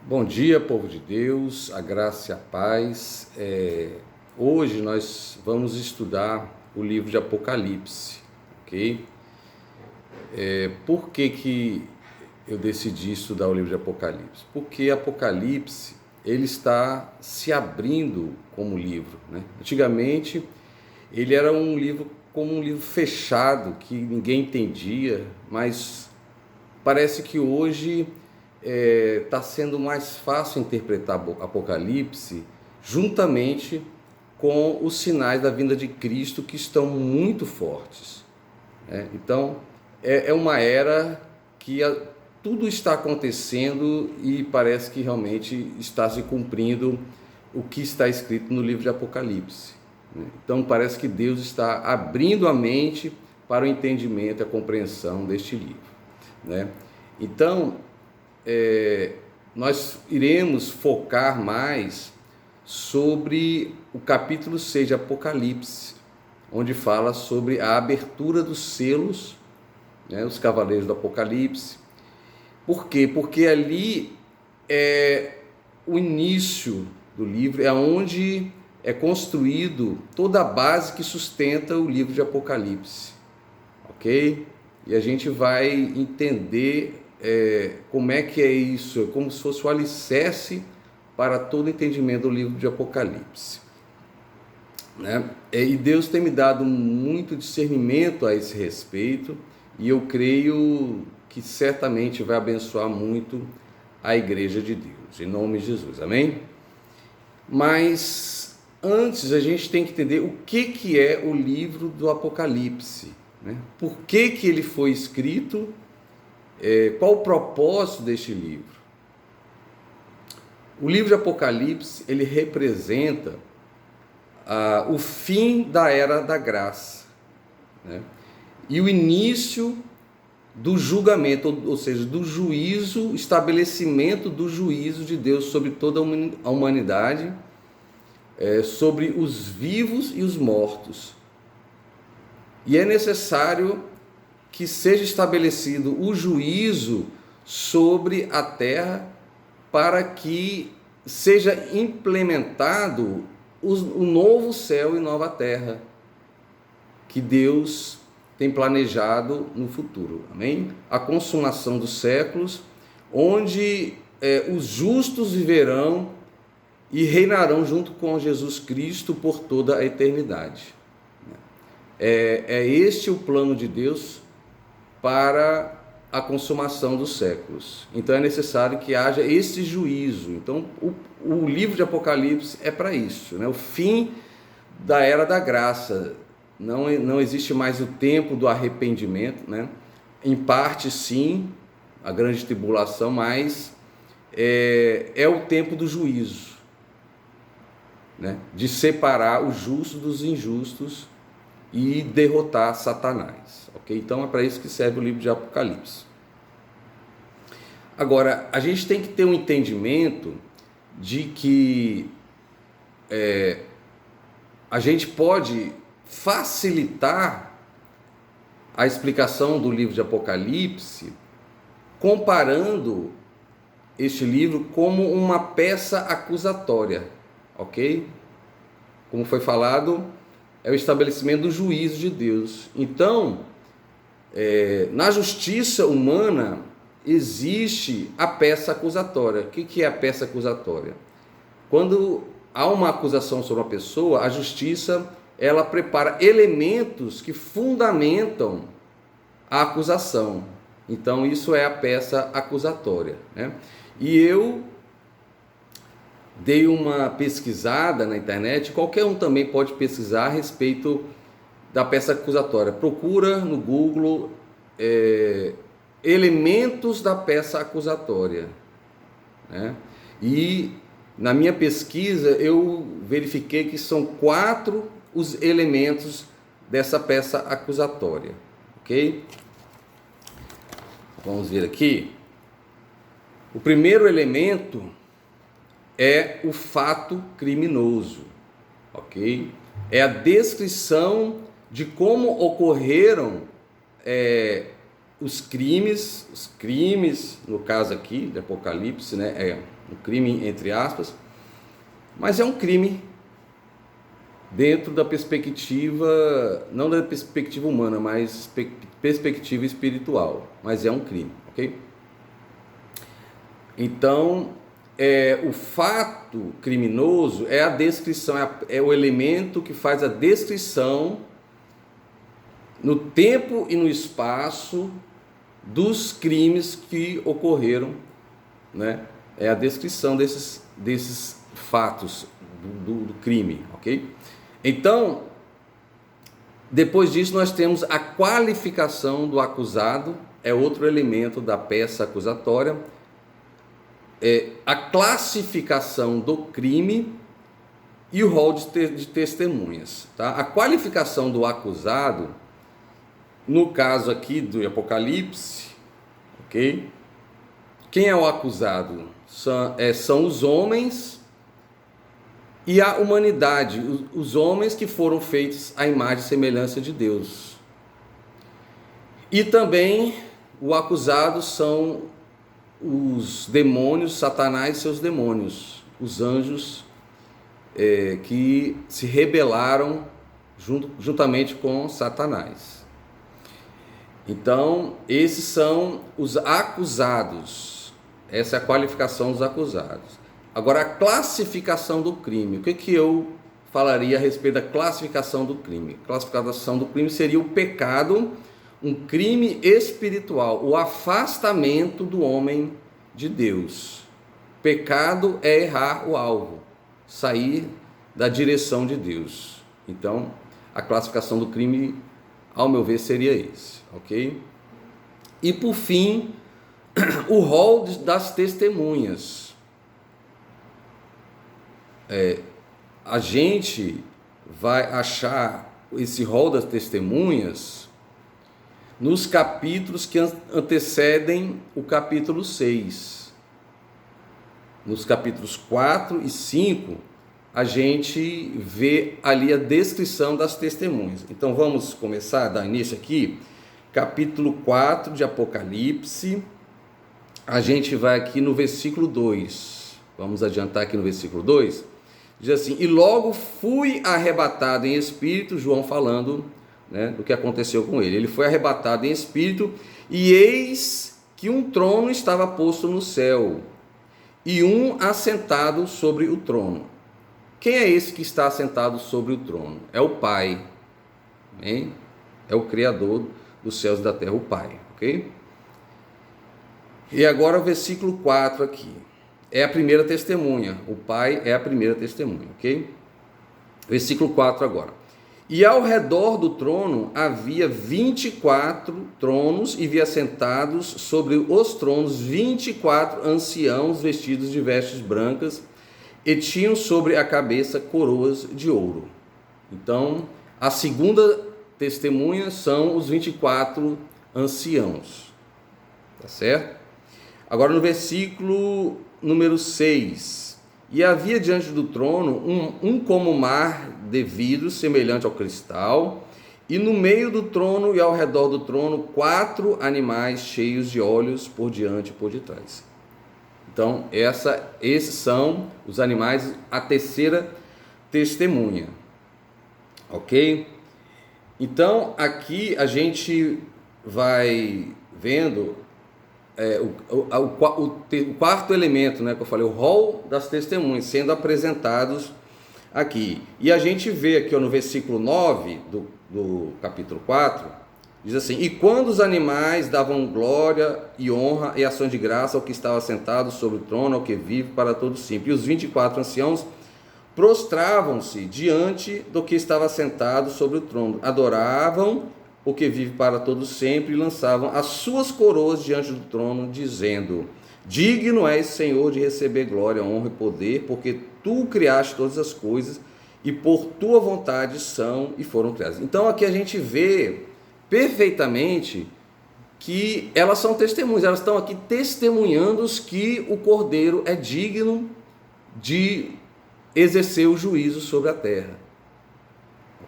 Bom dia, povo de Deus, a graça e a paz. Hoje nós vamos estudar o livro de Apocalipse, ok? Por que eu decidi estudar o livro de Apocalipse? Porque Apocalipse, ele está se abrindo como livro, né? Antigamente, ele era um livro como um livro fechado, que ninguém entendia, mas parece que hoje está sendo mais fácil interpretar Apocalipse juntamente com os sinais da vinda de Cristo, que estão muito fortes, né? Então, é uma era que tudo está acontecendo e parece que realmente está se cumprindo o que está escrito no livro de Apocalipse, né? Então, parece que Deus está abrindo a mente para o entendimento e a compreensão deste livro, né? Então, nós iremos focar mais sobre o capítulo 6 de Apocalipse, onde fala sobre a abertura dos selos, né, os cavaleiros do Apocalipse. Por quê? Porque ali é o início do livro, é onde é construído toda a base que sustenta o livro de Apocalipse, ok? E a gente vai entender como é que é isso, como se fosse o alicerce para todo entendimento do livro de Apocalipse, né? E Deus tem me dado muito discernimento a esse respeito, e eu creio que certamente vai abençoar muito a igreja de Deus, em nome de Jesus, amém? Mas antes a gente tem que entender o que é o livro do Apocalipse, né? Por que ele foi escrito? Qual o propósito deste livro? O livro de Apocalipse, ele representa o fim da era da graça, né? E o início do julgamento, ou seja, do juízo, estabelecimento do juízo de Deus sobre toda a humanidade, sobre os vivos e os mortos. E é necessário que seja estabelecido o juízo sobre a terra para que seja implementado o novo céu e nova terra que Deus tem planejado no futuro, amém? A consumação dos séculos, onde os justos viverão e reinarão junto com Jesus Cristo por toda a eternidade. É este o plano de Deus para a consumação dos séculos. Então é necessário que haja esse juízo. Então o livro de Apocalipse é para isso, né? O fim da era da graça. Não existe mais o tempo do arrependimento, né? Em parte sim, a grande tribulação, mas é o tempo do juízo, né? De separar os justos dos injustos e derrotar Satanás, ok? Então é para isso que serve o livro de Apocalipse. Agora, a gente tem que ter um entendimento de que a gente pode facilitar a explicação do livro de Apocalipse comparando este livro como uma peça acusatória, ok? Como foi falado, é o estabelecimento do juízo de Deus. Então, na justiça humana existe a peça acusatória. O que é a peça acusatória? Quando há uma acusação sobre uma pessoa, a justiça ela prepara elementos que fundamentam a acusação. Então, isso é a peça acusatória, né? E eu dei uma pesquisada na internet, qualquer um também pode pesquisar a respeito da peça acusatória. Procura no Google elementos da peça acusatória, né? E na minha pesquisa eu verifiquei que são 4 os elementos dessa peça acusatória, ok? Vamos ver aqui. O primeiro elemento é o fato criminoso, ok? É a descrição de como ocorreram os crimes, no caso aqui de Apocalipse, né, é um crime entre aspas, mas é um crime dentro da perspectiva, não da perspectiva humana, mas perspectiva espiritual, mas é um crime, ok? Então, o fato criminoso é a descrição, é o elemento que faz a descrição no tempo e no espaço dos crimes que ocorreram, né? É a descrição desses fatos do crime, ok? Então, depois disso nós temos a qualificação do acusado, é outro elemento da peça acusatória, a classificação do crime e o rol de testemunhas, tá? A qualificação do acusado, no caso aqui do Apocalipse, ok? Quem é o acusado? São os homens e a humanidade, os homens que foram feitos à imagem e semelhança de Deus. E também o acusado são os demônios, Satanás e seus demônios, os anjos que se rebelaram juntamente com Satanás. Então, esses são os acusados. Essa é a qualificação dos acusados. Agora, a classificação do crime. O que eu falaria a respeito da classificação do crime? A classificação do crime seria o pecado, um crime espiritual, o afastamento do homem de Deus. Pecado é errar o alvo, sair da direção de Deus. Então, a classificação do crime, ao meu ver, seria esse, ok? E por fim, o rol das testemunhas. A gente vai achar esse rol das testemunhas nos capítulos que antecedem o capítulo 6. Nos capítulos 4 e 5, a gente vê ali a descrição das testemunhas. Então vamos começar a dar início aqui, capítulo 4 de Apocalipse. A gente vai aqui no versículo 2. Vamos adiantar aqui no versículo 2. Diz assim: e logo fui arrebatado em espírito, João falando, né, do que aconteceu com ele. Ele foi arrebatado em espírito, e eis que um trono estava posto no céu, e um assentado sobre o trono. Quem é esse que está assentado sobre o trono? É o Pai, hein? É o Criador dos céus e da terra, o Pai, ok? E agora o versículo 4 aqui. É a primeira testemunha. O Pai é a primeira testemunha, ok? Versículo 4 agora. E ao redor do trono havia 24 tronos, e vi assentados sobre os tronos 24 anciãos vestidos de vestes brancas, e tinham sobre a cabeça coroas de ouro. Então, a segunda testemunha são os 24 anciãos. Tá certo? Agora no versículo número 6. E havia diante do trono um como mar de vidro, semelhante ao cristal, e no meio do trono e ao redor do trono 4 animais cheios de olhos por diante e por detrás. Então, esses são os animais, a terceira testemunha. Ok? Então, aqui a gente vai vendo o quarto elemento, né, que eu falei, o rol das testemunhas sendo apresentados aqui. E a gente vê aqui no versículo 9 do capítulo 4, diz assim: e quando os animais davam glória e honra e ações de graça ao que estava sentado sobre o trono, ao que vive para todo sempre, e os 24 anciãos prostravam-se diante do que estava sentado sobre o trono, adoravam o que vive para todo sempre, e lançavam as suas coroas diante do trono, dizendo: digno és, Senhor, de receber glória, honra e poder, porque tu criaste todas as coisas, e por tua vontade são e foram criadas. Então aqui a gente vê perfeitamente que elas são testemunhas, elas estão aqui testemunhando que o Cordeiro é digno de exercer o juízo sobre a terra,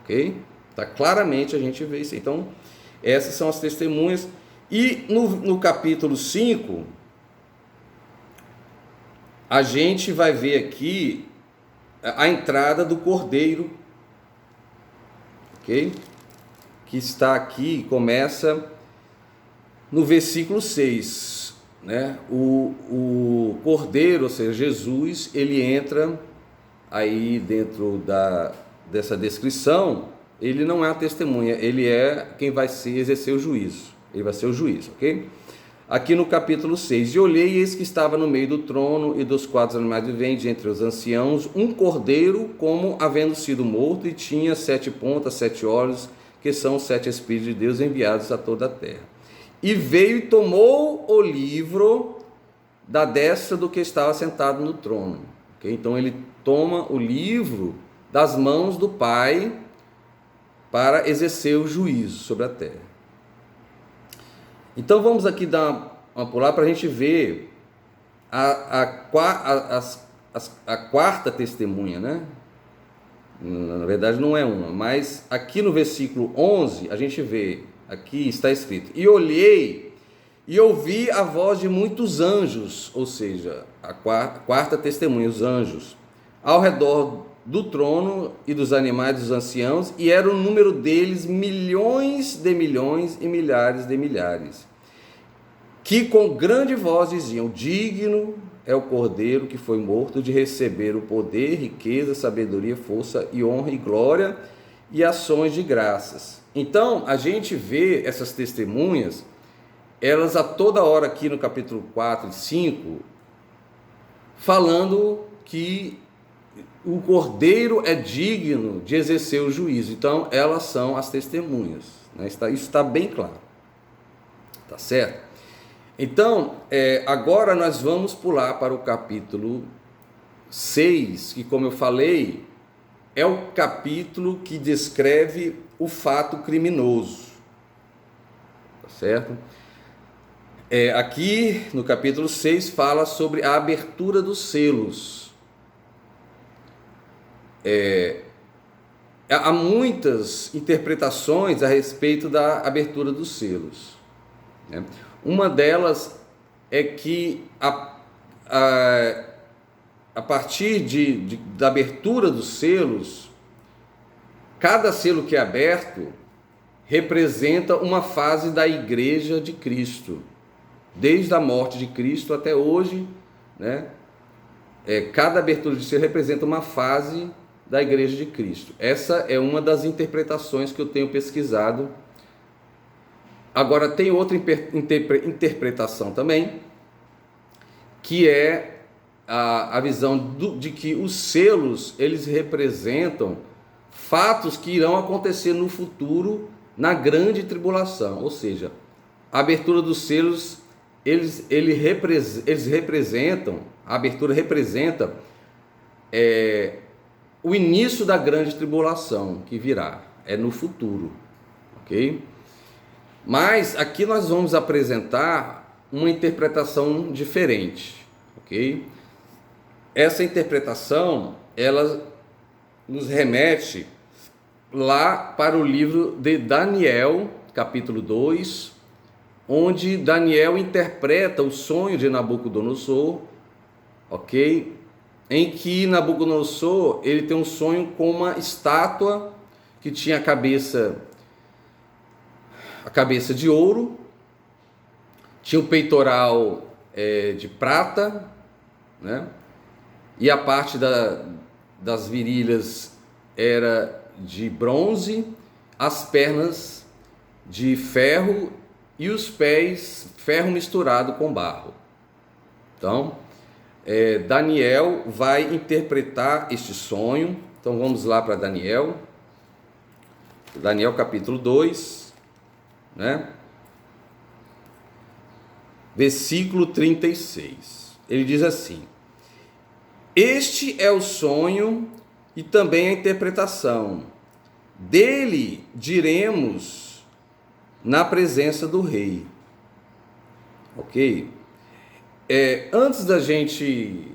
ok? Tá, claramente a gente vê isso. Então essas são as testemunhas, E no capítulo 5, a gente vai ver aqui a entrada do Cordeiro, ok? Que está aqui, começa no versículo 6, né? O Cordeiro, ou seja, Jesus, ele entra aí dentro dessa descrição. Ele não é a testemunha, ele é quem vai exercer o juízo, ele vai ser o juiz, ok? Aqui no capítulo 6, e olhei, e eis que estava no meio do trono e dos 4 animais viventes, entre os anciãos, um cordeiro como havendo sido morto, e tinha 7 pontas, 7 olhos, que são os 7 Espíritos de Deus enviados a toda a terra. E veio e tomou o livro da destra do que estava sentado no trono. Okay? Então ele toma o livro das mãos do Pai para exercer o juízo sobre a terra. Então vamos aqui dar uma pular para a gente ver a quarta testemunha, né? Na verdade não é uma, mas aqui no versículo 11 a gente vê, aqui está escrito: e olhei e ouvi a voz de muitos anjos, ou seja, a quarta testemunha, os anjos, ao redor do trono e dos animais dos anciãos, e era o número deles milhões de milhões e milhares de milhares, que com grande voz diziam: digno é o Cordeiro que foi morto de receber o poder, riqueza, sabedoria, força e honra e glória e ações de graças. Então a gente vê essas testemunhas, elas a toda hora aqui no capítulo 4 e 5, falando que o Cordeiro é digno de exercer o juízo. Então elas são as testemunhas, né? Isso está bem claro, tá certo? Então, agora nós vamos pular para o capítulo 6, que, como eu falei, é o capítulo que descreve o fato criminoso, tá certo? Aqui no capítulo 6 fala sobre a abertura dos selos. Há muitas interpretações a respeito da abertura dos selos, né? Uma delas é que a partir da abertura dos selos, cada selo que é aberto representa uma fase da Igreja de Cristo, desde a morte de Cristo até hoje, né? Cada abertura de selo representa uma fase da Igreja de Cristo. Essa é uma das interpretações que eu tenho pesquisado. Agora tem outra interpretação também, que é a visão de que os selos, eles representam fatos que irão acontecer no futuro, na grande tribulação. Ou seja, a abertura dos selos, eles representam, a abertura representa o início da grande tribulação que virá, no futuro, ok? Mas aqui nós vamos apresentar uma interpretação diferente, ok? Essa interpretação, ela nos remete lá para o livro de Daniel, capítulo 2, onde Daniel interpreta o sonho de Nabucodonosor, ok? Em que Nabucodonosor, ele tem um sonho com uma estátua que tinha a cabeça de ouro, tinha o peitoral de prata, né? E a parte das virilhas era de bronze, as pernas de ferro e os pés ferro misturado com barro. Então, Daniel vai interpretar este sonho. Então vamos lá para Daniel capítulo 2, né? Versículo 36. Ele diz assim: este é o sonho e também a interpretação. Dele diremos na presença do rei. Ok? Antes da gente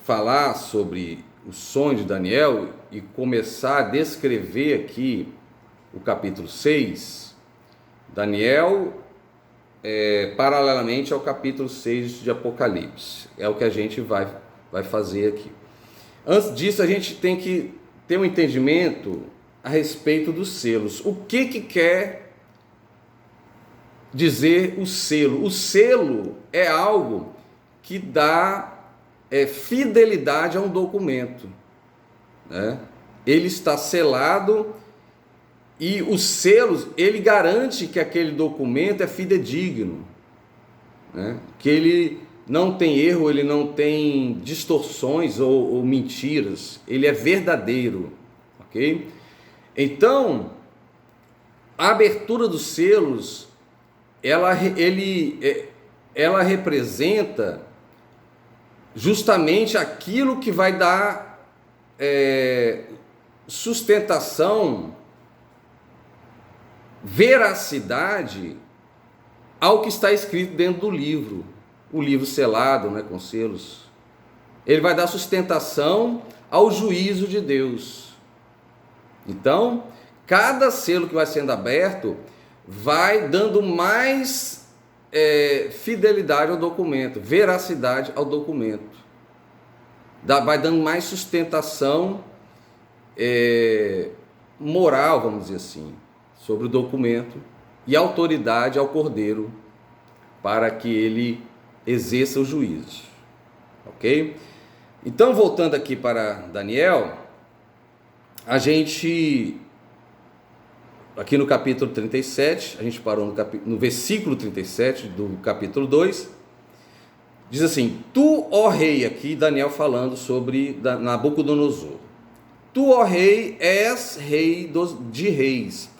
falar sobre o sonho de Daniel e começar a descrever aqui o capítulo 6, Daniel paralelamente ao capítulo 6 de Apocalipse. É o que a gente vai fazer aqui. Antes disso, a gente tem que ter um entendimento a respeito dos selos. O que quer dizer o selo? O selo é algo que dá fidelidade a um documento, né? Ele está selado e os selos, ele garante que aquele documento é fidedigno, né? Que ele não tem erro, ele não tem distorções ou mentiras, ele é verdadeiro, ok? Então, a abertura dos selos, ela representa justamente aquilo que vai dar sustentação, veracidade ao que está escrito dentro do livro, o livro selado, né, com selos. Ele vai dar sustentação ao juízo de Deus. Então, cada selo que vai sendo aberto vai dando mais fidelidade ao documento, veracidade ao documento, vai dando mais sustentação moral, vamos dizer assim, sobre o documento e autoridade ao Cordeiro para que ele exerça o juízo, ok? Então, voltando aqui para Daniel, a gente, aqui no capítulo 37, a gente parou no versículo 37 do capítulo 2, diz assim: Tu, ó rei, aqui Daniel falando sobre Nabucodonosor, Tu, ó rei, és rei de reis,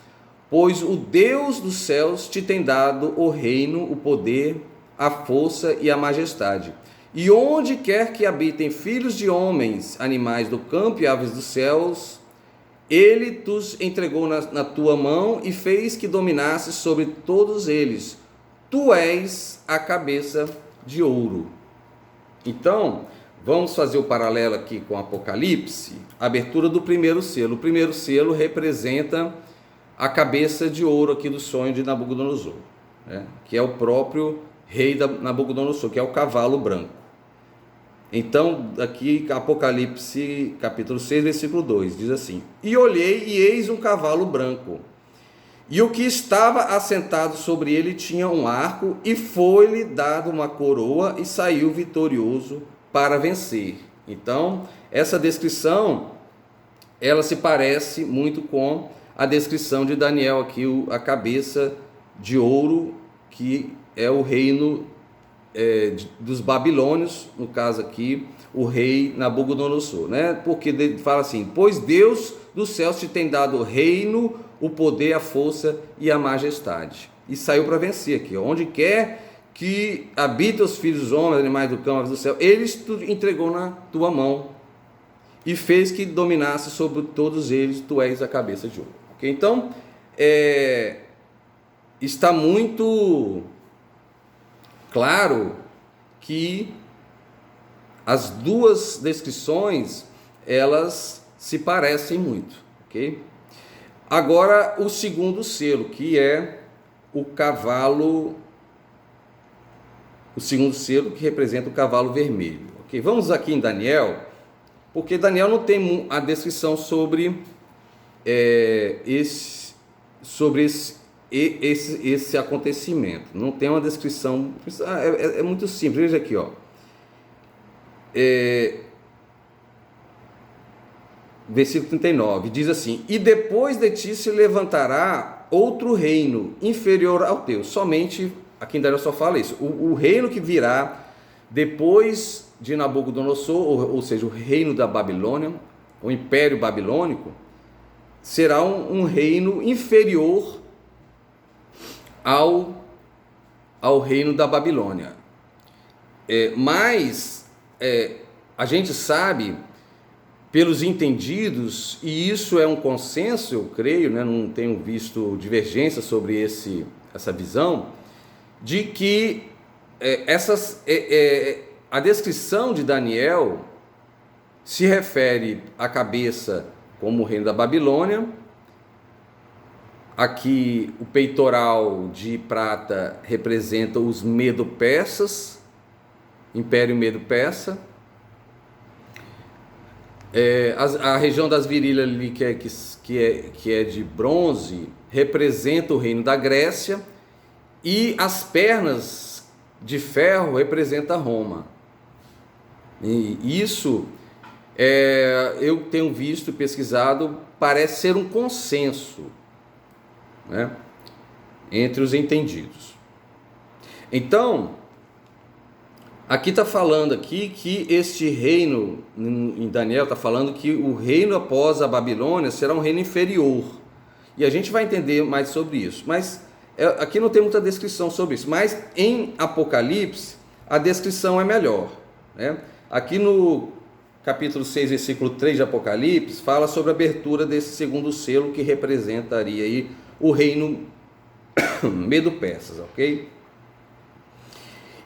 pois o Deus dos céus te tem dado o reino, o poder, a força e a majestade. E onde quer que habitem filhos de homens, animais do campo e aves dos céus, ele tus entregou na tua mão e fez que dominasses sobre todos eles. Tu és a cabeça de ouro. Então, vamos fazer o paralelo aqui com Apocalipse, a abertura do primeiro selo. O primeiro selo representa a cabeça de ouro aqui do sonho de Nabucodonosor, né? Que é o próprio rei Nabucodonosor, que é o cavalo branco. Então, aqui Apocalipse capítulo 6, versículo 2, diz assim: E olhei, e eis um cavalo branco, e o que estava assentado sobre ele tinha um arco, e foi-lhe dado uma coroa, e saiu vitorioso para vencer. Então, essa descrição, ela se parece muito com a descrição de Daniel aqui, a cabeça de ouro, que é o reino dos babilônios, no caso aqui, o rei Nabucodonosor, né? Porque ele fala assim: pois Deus dos céus te tem dado o reino, o poder, a força e a majestade. E saiu para vencer aqui, onde quer que habitem os filhos dos homens, animais do campo, aves do céu, eles te entregou na tua mão e fez que dominasse sobre todos eles, tu és a cabeça de ouro. Okay? Então, está muito claro que as duas descrições, elas se parecem muito, ok? Agora, o segundo selo, que é o cavalo, o segundo selo que representa o cavalo vermelho, ok? Vamos aqui em Daniel, porque Daniel não tem a descrição sobre esse acontecimento, não tem uma descrição, é muito simples. Veja aqui, ó, versículo 39, diz assim: e depois de ti se levantará outro reino inferior ao teu. Somente, aqui em Daniel só fala isso, o reino que virá depois de Nabucodonosor, ou seja, o reino da Babilônia, o império babilônico, será um reino inferior ao reino da Babilônia. Mas a gente sabe, pelos entendidos, e isso é um consenso, eu creio, né, não tenho visto divergência sobre essa visão, de que a descrição de Daniel se refere à cabeça como o reino da Babilônia, Aqui o peitoral de prata representa os Medo-Persas, Império Medo-Persa. A região das virilhas ali, que é de bronze, representa o reino da Grécia, e as pernas de ferro representam Roma. E isso, eu tenho visto e pesquisado, parece ser um consenso, né, entre os entendidos. Então, aqui está falando aqui que este reino, em Daniel está falando que o reino após a Babilônia será um reino inferior. E a gente vai entender mais sobre isso. Mas aqui não tem muita descrição sobre isso. Mas em Apocalipse a descrição é melhor, né? Aqui no capítulo 6, versículo 3 de Apocalipse, fala sobre a abertura desse segundo selo, que representaria aí o reino Medo-Persas, ok?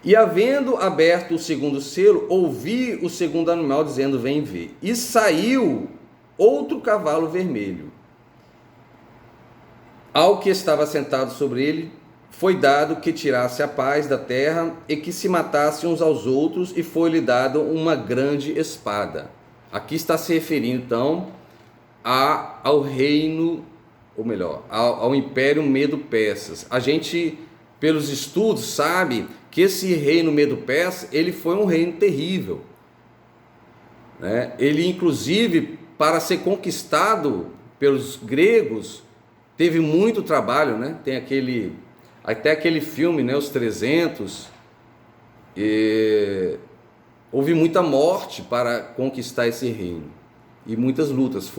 E havendo aberto o segundo selo, ouvi o segundo animal dizendo: vem ver. E saiu outro cavalo vermelho. Ao que estava sentado sobre ele, foi dado que tirasse a paz da terra e que se matasse uns aos outros, e foi-lhe dado uma grande espada. Aqui está se referindo então ao reino, ou melhor, ao Império Medo-Persas. A gente, pelos estudos, sabe que esse reino Medo-Persa, ele foi um reino terrível, né? Ele, inclusive, para ser conquistado pelos gregos, teve muito trabalho, né? Tem até aquele filme, né, Os 300, houve muita morte para conquistar esse reino, e muitas lutas.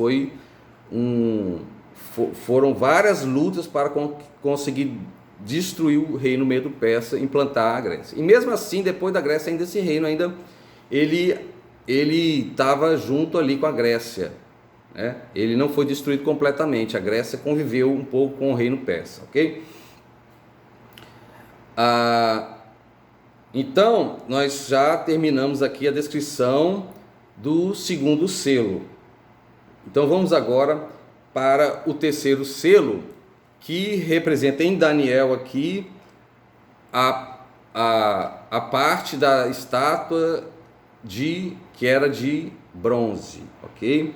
Foram várias lutas para conseguir destruir o reino Medo-Persa, implantar a Grécia. E mesmo assim, depois da Grécia, ainda esse reino ele estava junto ali com a Grécia, né? Ele não foi destruído completamente. A Grécia conviveu um pouco com o reino persa, ok? Então, nós já terminamos aqui a descrição do segundo selo. Então vamos agora para o terceiro selo, que representa em Daniel aqui a parte da estátua que era de bronze, ok?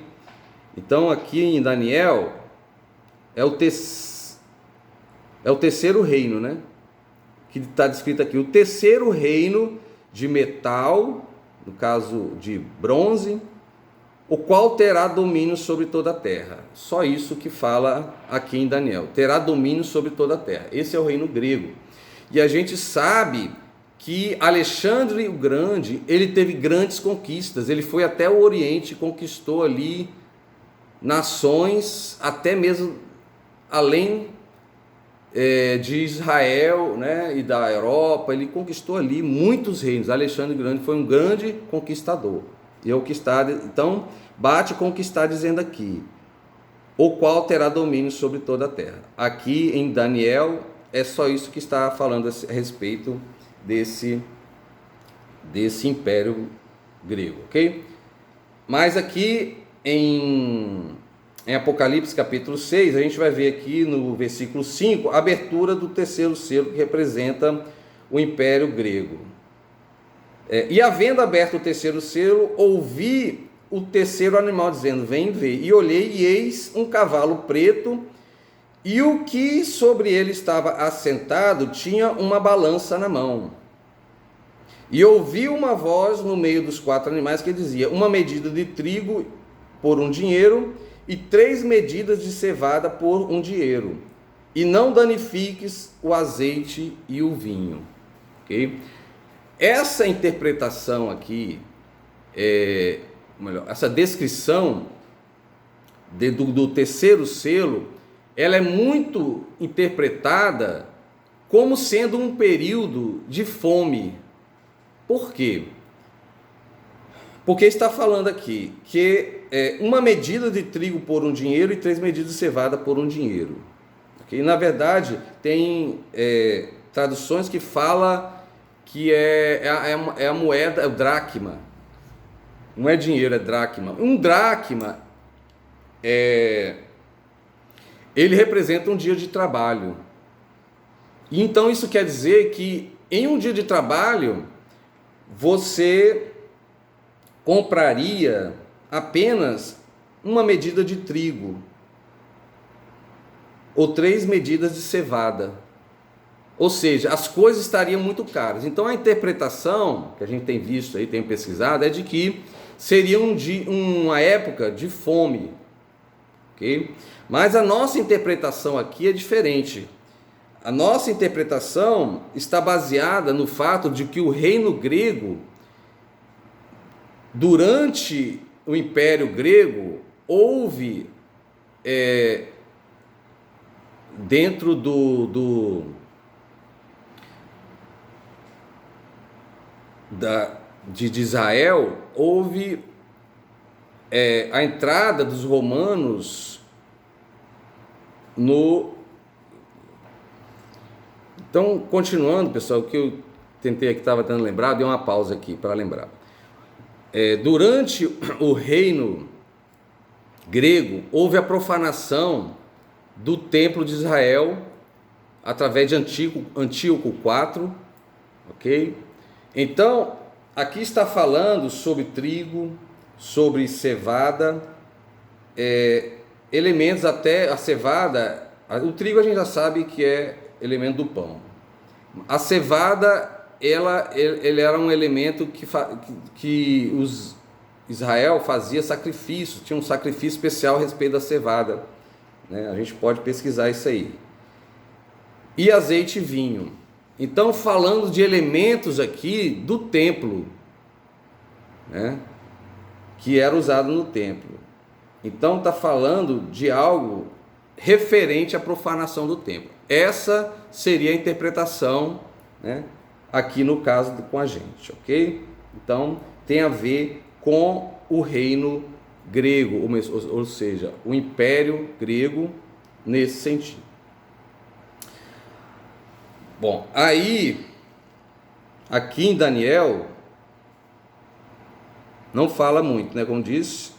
Então aqui em Daniel é o terceiro reino, né? Que está descrito aqui, o terceiro reino de metal, no caso de bronze, o qual terá domínio sobre toda a terra. Só isso que fala aqui em Daniel: terá domínio sobre toda a terra. Esse é o reino grego. E a gente sabe que Alexandre o Grande, ele teve grandes conquistas. Ele foi até o Oriente, conquistou ali nações, até mesmo além de Israel, né, e da Europa. Ele conquistou ali muitos reinos. Alexandre o Grande foi um grande conquistador. E é o que está, então, bate com o que está dizendo aqui: o qual terá domínio sobre toda a terra. Aqui em Daniel é só isso que está falando a respeito desse império grego, ok? Mas aqui em Apocalipse capítulo 6, a gente vai ver aqui no versículo 5 a abertura do terceiro selo, que representa o império grego. E havendo aberto o terceiro selo, ouvi o terceiro animal dizendo: vem ver. E olhei, e eis um cavalo preto, e o que sobre ele estava assentado tinha uma balança na mão. E ouvi uma voz no meio dos quatro animais que dizia: uma medida de trigo por um dinheiro, e 3 medidas de cevada por um dinheiro, e não danifiques o azeite e o vinho. Ok? Essa interpretação aqui, essa descrição do terceiro selo, ela é muito interpretada como sendo um período de fome. Por quê? Porque está falando aqui que uma medida de trigo por um dinheiro e 3 medidas de cevada por um dinheiro. Okay? Na verdade, tem traduções que falam que é a moeda, é o dracma. Não é dinheiro, é dracma. Um dracma é ele representa um dia de trabalho. E então isso quer dizer que em um dia de trabalho você compraria apenas uma medida de trigo ou 3 medidas de cevada. Ou seja, as coisas estariam muito caras. Então a interpretação que a gente tem visto aí, tem pesquisado, é de que seria uma época de fome. Okay? Mas a nossa interpretação aqui é diferente. A nossa interpretação está baseada no fato de que o reino grego, durante o Império Grego, houve dentro de Israel, houve a entrada dos romanos no... Então, continuando, pessoal, o que eu tentei aqui, estava tentando lembrar, dei uma pausa aqui para lembrar. Durante o reino grego, houve a profanação do templo de Israel através de Antíoco IV, ok? Então, aqui está falando sobre trigo, sobre cevada, elementos até a cevada. O trigo a gente já sabe que é elemento do pão. A cevada, ele era um elemento que Israel fazia sacrifício, tinha um sacrifício especial a respeito da cevada, né? A gente pode pesquisar isso aí. E azeite e vinho. Então, falando de elementos aqui do templo, né, que era usado no templo. Então, está falando de algo referente à profanação do templo. Essa seria a interpretação, né, aqui no caso com a gente, ok? Então, tem a ver com o reino grego, ou seja, o império grego nesse sentido. Bom, aí, aqui em Daniel, não fala muito, né? Como diz,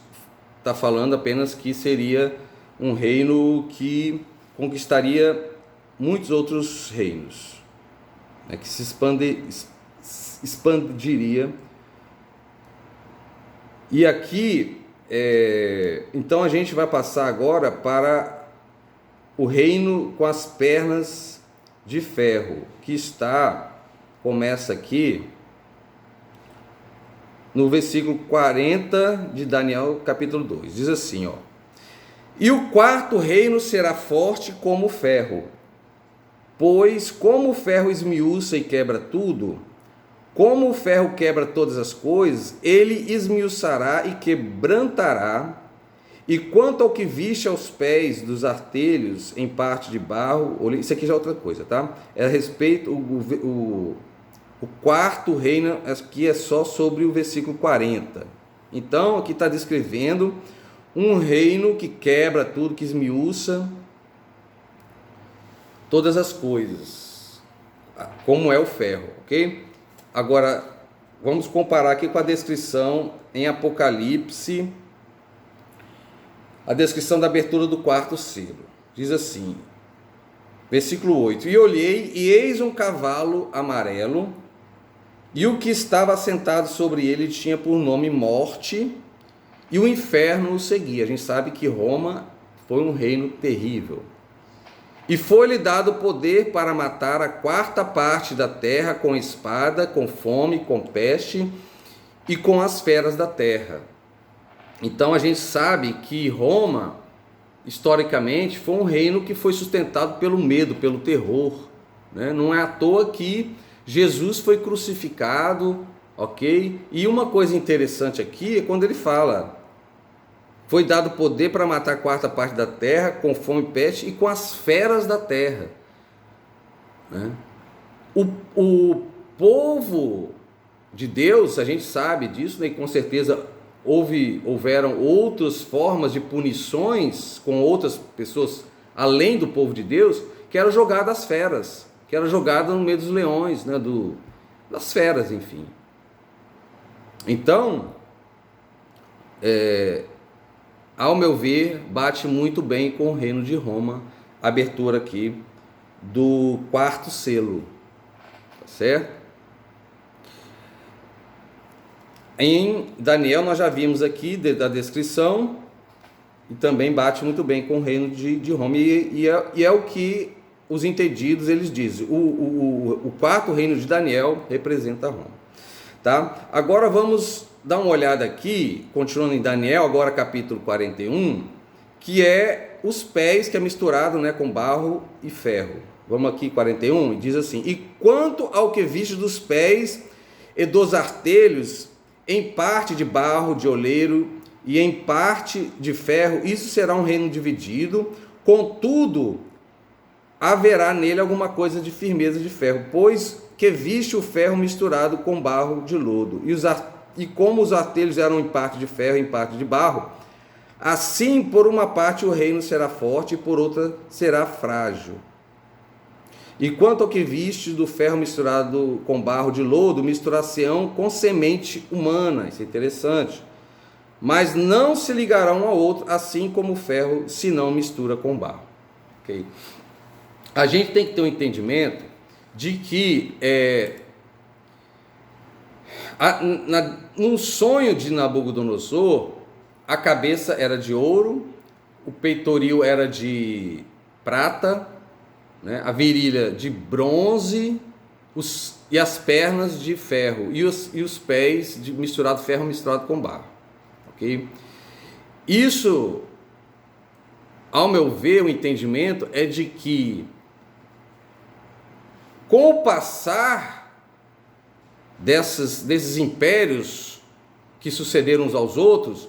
está falando apenas que seria um reino que conquistaria muitos outros reinos, né? Que se expandiria. E aqui, então a gente vai passar agora para o reino com as pernas de ferro, que começa aqui no versículo 40 de Daniel, capítulo 2. Diz assim, ó: E o quarto reino será forte como o ferro, pois como o ferro esmiuça e quebra tudo, como o ferro quebra todas as coisas, ele esmiuçará e quebrantará. E quanto ao que viste aos pés dos artelhos em parte de barro, isso aqui já é outra coisa, tá? É a respeito, o quarto reino aqui é só sobre o versículo 40. Então, aqui está descrevendo um reino que quebra tudo, que esmiuça todas as coisas, como é o ferro, ok? Agora, vamos comparar aqui com a descrição em Apocalipse, a descrição da abertura do quarto selo. Diz assim, versículo 8: E olhei, e eis um cavalo amarelo, e o que estava assentado sobre ele tinha por nome Morte, e o inferno o seguia. A gente sabe que Roma foi um reino terrível. E foi-lhe dado poder para matar a quarta parte da terra com espada, com fome, com peste e com as feras da terra. Então a gente sabe que Roma, historicamente, foi um reino que foi sustentado pelo medo, pelo terror, né? Não é à toa que Jesus foi crucificado, ok? E uma coisa interessante aqui é quando ele fala: foi dado poder para matar a quarta parte da terra, com fome, peste e com as feras da terra, né? O povo de Deus, a gente sabe disso, né? E com certeza houveram outras formas de punições com outras pessoas, além do povo de Deus, que eram jogadas às feras, que eram jogadas no meio dos leões, né? Das feras, enfim. Então, ao meu ver, bate muito bem com o reino de Roma, a abertura aqui do quarto selo, tá certo? Em Daniel nós já vimos aqui da descrição, e também bate muito bem com o reino de Roma, e é o que os entendidos eles dizem, o quarto reino de Daniel representa Roma, tá? Agora vamos dar uma olhada aqui, continuando em Daniel, agora capítulo 41, que é os pés, que é misturado, né, com barro e ferro. Vamos aqui, 41, diz assim: e quanto ao que viste dos pés e dos artelhos, em parte de barro, de oleiro, e em parte de ferro, isso será um reino dividido, contudo, haverá nele alguma coisa de firmeza de ferro, pois que viste o ferro misturado com barro de lodo, e como os artelhos eram em parte de ferro e em parte de barro, assim por uma parte o reino será forte e por outra será frágil. E quanto ao que viste do ferro misturado com barro de lodo, misturar-se-ão com semente humana, isso é interessante, mas não se ligarão um ao outro, assim como o ferro se não mistura com barro. Okay? A gente tem que ter um entendimento de que no sonho de Nabucodonosor, a cabeça era de ouro, o peitoril era de prata, né, a virilha de bronze, e as pernas de ferro, e os pés de ferro misturado com barro. Okay? Isso, ao meu ver, o entendimento é de que, com o passar desses impérios que sucederam uns aos outros,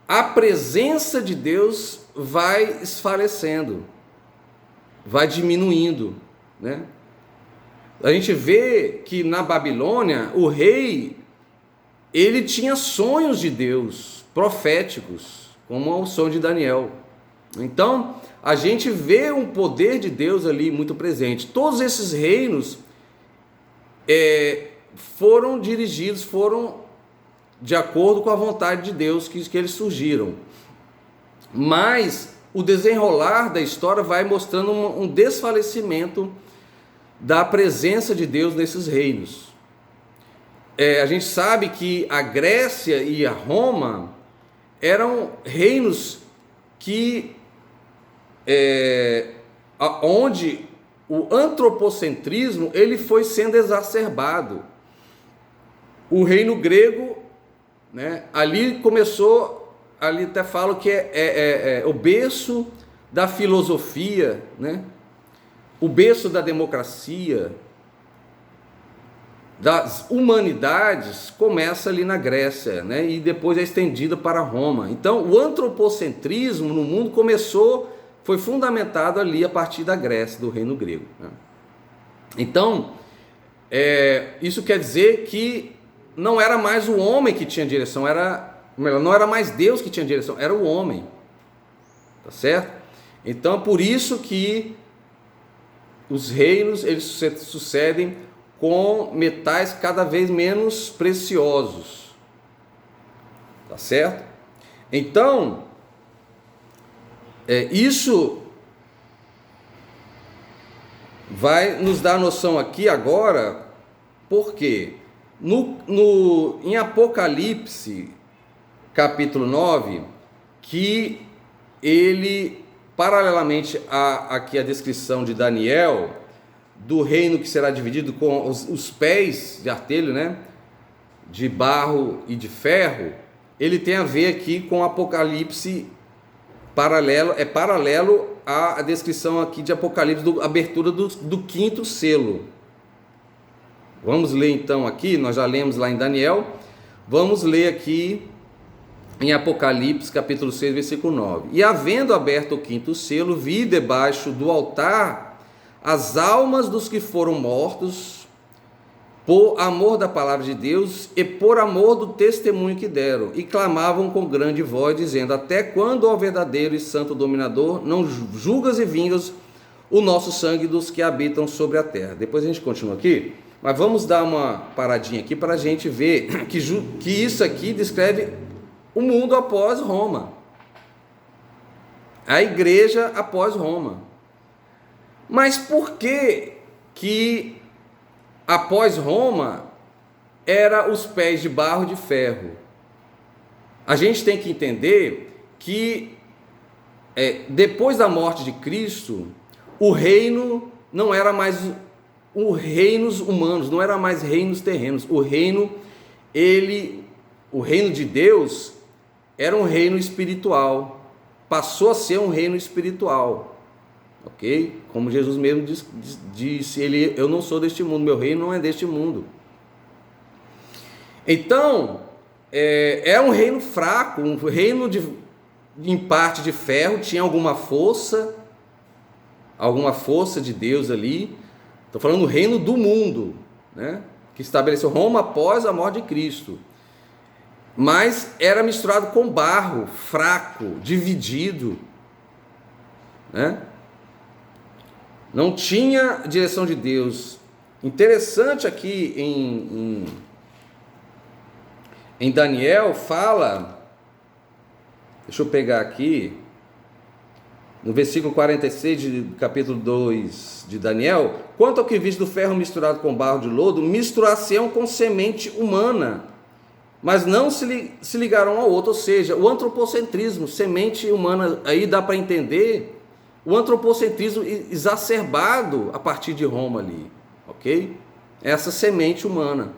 a presença de Deus vai esfarecendo, vai diminuindo, né? A gente vê que na Babilônia o rei, ele tinha sonhos de Deus proféticos, como o sonho de Daniel. Então a gente vê um poder de Deus ali muito presente. Todos esses reinos foram dirigidos, foram de acordo com a vontade de Deus que eles surgiram. Mas o desenrolar da história vai mostrando um desfalecimento da presença de Deus nesses reinos. A gente sabe que a Grécia e a Roma eram reinos que onde o antropocentrismo ele foi sendo exacerbado. O reino grego, né, ali começou, ali até falo que é o berço da filosofia, né, o berço da democracia, das humanidades, começa ali na Grécia, né, e depois é estendida para Roma. Então o antropocentrismo no mundo foi fundamentado ali a partir da Grécia, do reino grego, né? Então isso quer dizer que não era mais o homem que tinha direção, não era mais Deus que tinha direção, era o homem, tá certo? Então por isso que os reinos eles sucedem com metais cada vez menos preciosos, tá certo? Então isso vai nos dar noção aqui agora, porque em Apocalipse capítulo 9, que ele, paralelamente aqui a descrição de Daniel, do reino que será dividido com os pés de artelho, né, de barro e de ferro, ele tem a ver aqui com Apocalipse paralelo à descrição aqui de Apocalipse, da abertura do quinto selo. Vamos ler então aqui, nós já lemos lá em Daniel, vamos ler aqui em Apocalipse capítulo 6, versículo 9. E havendo aberto o quinto selo, vi debaixo do altar as almas dos que foram mortos por amor da palavra de Deus e por amor do testemunho que deram, e clamavam com grande voz, dizendo: até quando, ó verdadeiro e santo dominador, não julgas e vingas o nosso sangue dos que habitam sobre a terra? Depois a gente continua aqui, mas vamos dar uma paradinha aqui para a gente ver que isso aqui descreve o mundo após Roma, A igreja após Roma. Mas por que após Roma era os pés de barro e de ferro? A gente tem que entender que depois da morte de Cristo, o reino não era mais reinos humanos, não era mais reinos terrenos. O reino de Deus era um reino espiritual, passou a ser um reino espiritual, ok? Como Jesus mesmo disse, eu não sou deste mundo, meu reino não é deste mundo. Então, é um reino fraco, um reino em parte de ferro, tinha alguma força de Deus ali. Estou falando do reino do mundo, né? Que estabeleceu Roma após a morte de Cristo. Mas era misturado com barro, fraco, dividido, né? Não tinha direção de Deus. Interessante aqui em Daniel fala, deixa eu pegar aqui, no versículo 46 do capítulo 2 de Daniel: quanto ao que viste do ferro misturado com barro de lodo, misturar-se-ão com semente humana, mas não se ligarão ao outro. Ou seja, o antropocentrismo, semente humana, aí dá para entender o antropocentrismo exacerbado a partir de Roma ali, ok? Essa semente humana,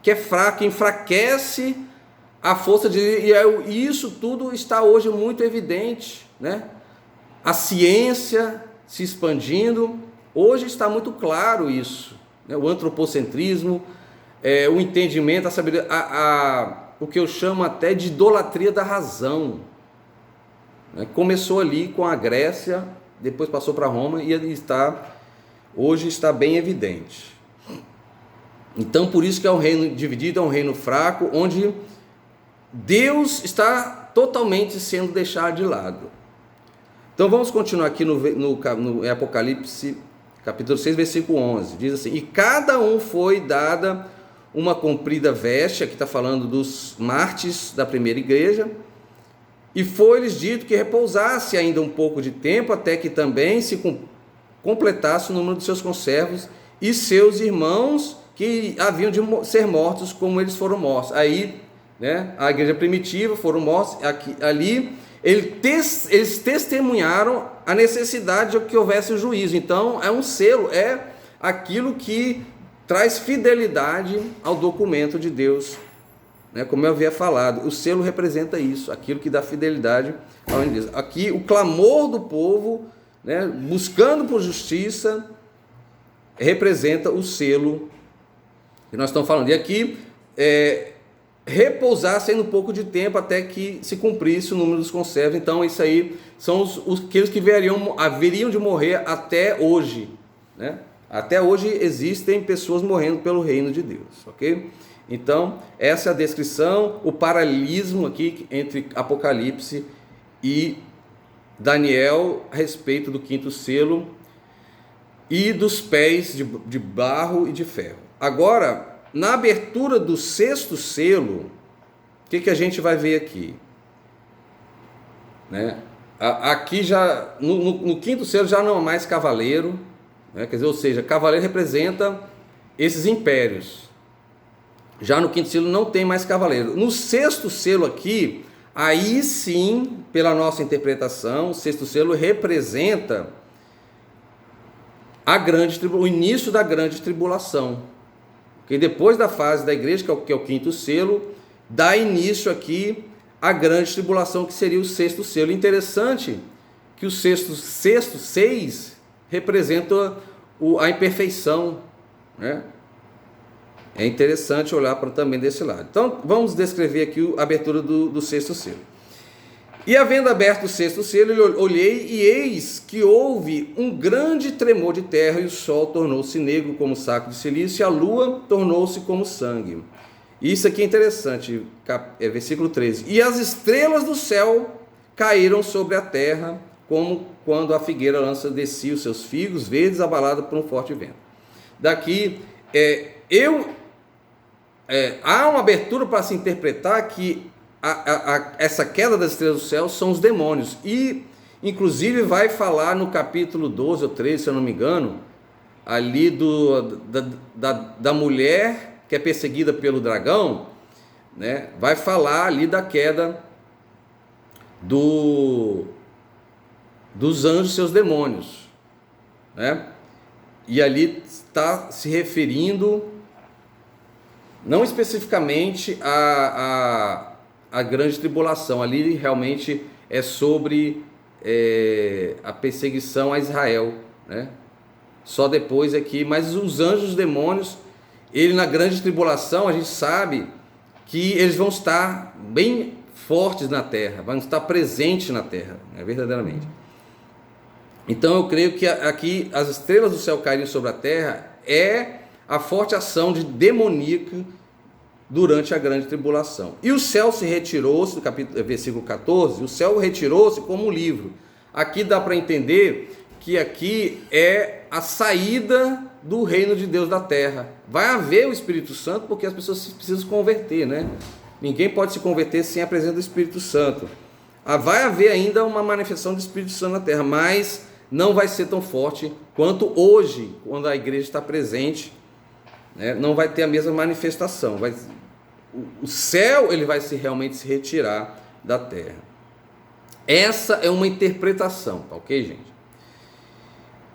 que é fraca, enfraquece a força de... E isso tudo está hoje muito evidente, né? A ciência se expandindo, hoje está muito claro isso, né? O antropocentrismo, o entendimento, a sabedoria, o que eu chamo até de idolatria da razão, né? Começou ali com a Grécia, depois passou para Roma e hoje está bem evidente. Então, por isso que é um reino dividido, é um reino fraco, onde Deus está totalmente sendo deixado de lado. Então vamos continuar aqui no Apocalipse, capítulo 6, versículo 11. Diz assim: e cada um foi dada uma comprida veste, aqui está falando dos mártires da primeira igreja, e foi-lhes dito que repousasse ainda um pouco de tempo, até que também se completasse o número de seus conservos e seus irmãos que haviam de ser mortos como eles foram mortos. Aí, né, a igreja primitiva foram mortos, ali eles testemunharam a necessidade de que houvesse o juízo. Então é um selo, é aquilo que traz fidelidade ao documento de Deus, né? Como eu havia falado, o selo representa isso, aquilo que dá fidelidade ao Deus. Aqui o clamor do povo, né, buscando por justiça, representa o selo que nós estamos falando. E aqui repousar sendo um pouco de tempo até que se cumprisse o número dos conservos. Então isso aí são aqueles que haveriam de morrer até hoje, né? Até hoje existem pessoas morrendo pelo reino de Deus, ok? Então essa é a descrição, o paralelismo aqui entre Apocalipse e Daniel a respeito do quinto selo e dos pés de barro e de ferro. Agora, na abertura do sexto selo, o que a gente vai ver aqui? Né? Aqui já, no quinto selo já não é mais cavaleiro, né? Quer dizer, ou seja, cavaleiro representa esses impérios. Já no quinto selo não tem mais cavaleiro. No sexto selo aqui, aí sim, pela nossa interpretação, o sexto selo representa o início da grande tribulação. Porque depois da fase da igreja, que é o quinto selo, dá início aqui à grande tribulação, que seria o sexto selo. Interessante que o sexto 6 representa a imperfeição, né? É interessante olhar também desse lado. Então vamos descrever aqui a abertura do sexto selo. E havendo aberto o sexto selo, eu olhei, e eis que houve um grande tremor de terra, e o sol tornou-se negro como saco de silício, e a lua tornou-se como sangue. Isso aqui é interessante, versículo 13. E as estrelas do céu caíram sobre a terra, como quando a figueira lança de si os seus figos verdes, abalada por um forte vento. Daqui, há uma abertura para se interpretar que essa queda das estrelas do céu são os demônios, e inclusive vai falar no capítulo 12 ou 13, se eu não me engano, ali da mulher que é perseguida pelo dragão, né? Vai falar ali da queda dos anjos e seus demônios, né? E ali está se referindo não especificamente a grande tribulação, ali realmente é sobre a perseguição a Israel, né? Só depois aqui, mas os anjos e os demônios, ele na grande tribulação, a gente sabe que eles vão estar bem fortes na terra, vão estar presentes na terra, né, verdadeiramente. Então eu creio que aqui as estrelas do céu caírem sobre a terra é a forte ação de demoníaca durante a grande tribulação. E o céu se retirou-se, no versículo 14, o céu retirou-se como um livro. Aqui dá para entender que aqui é a saída do reino de Deus da terra. Vai haver o Espírito Santo porque as pessoas precisam se converter, né? Ninguém pode se converter sem a presença do Espírito Santo. Vai haver ainda uma manifestação do Espírito Santo na terra, mas não vai ser tão forte quanto hoje, quando a igreja está presente, né? Não vai ter a mesma manifestação. O céu ele vai realmente se retirar da terra. Essa é uma interpretação, tá ok, gente?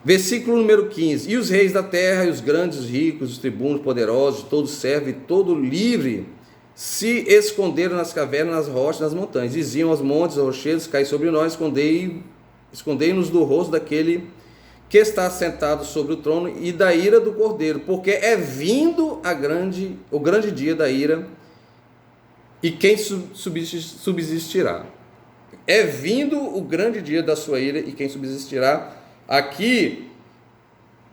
Versículo número 15: e os reis da terra, e os grandes, os ricos, os tribunos, poderosos, todo servo e todo livre, se esconderam nas cavernas, nas rochas, nas montanhas. Diziam aos montes, aos rochedos: cai sobre nós, escondei-nos do rosto daquele que está sentado sobre o trono e da ira do Cordeiro, porque é vindo o grande dia da ira, e quem subsistirá? É vindo o grande dia da sua ira, e quem subsistirá? Aqui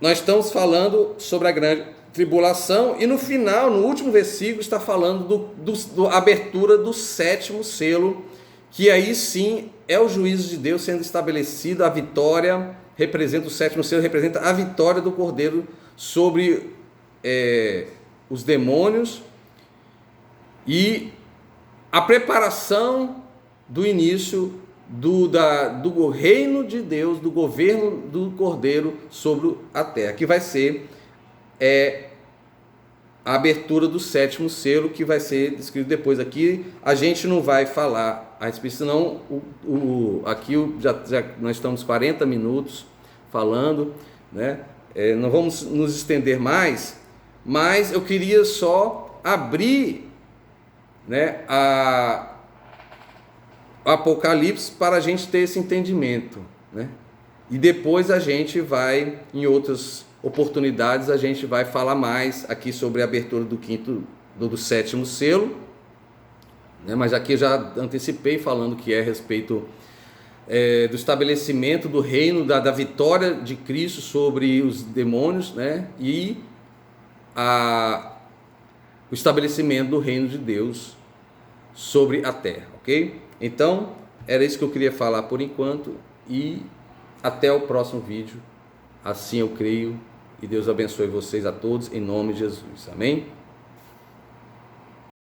nós estamos falando sobre a grande tribulação, e no final, no último versículo, está falando da abertura do sétimo selo, que aí sim é o juízo de Deus sendo estabelecido. A vitória representa, o sétimo selo representa a vitória do Cordeiro sobre os demônios, e a preparação do início do reino de Deus, do governo do Cordeiro sobre a terra, que vai ser a abertura do sétimo selo, que vai ser descrito depois. Aqui a gente não vai falar a respeito, senão aqui nós estamos 40 minutos falando, né? Não vamos nos estender mais, mas eu queria só abrir, né, o Apocalipse para a gente ter esse entendimento, né? E depois a gente vai, em outras oportunidades, a gente vai falar mais aqui sobre a abertura do sétimo selo, né? Mas aqui eu já antecipei falando que é a respeito do estabelecimento do reino, da vitória de Cristo sobre os demônios, né? E o estabelecimento do reino de Deus sobre a terra, ok? Então, era isso que eu queria falar por enquanto, e até o próximo vídeo, assim eu creio, e Deus abençoe vocês a todos, em nome de Jesus, amém?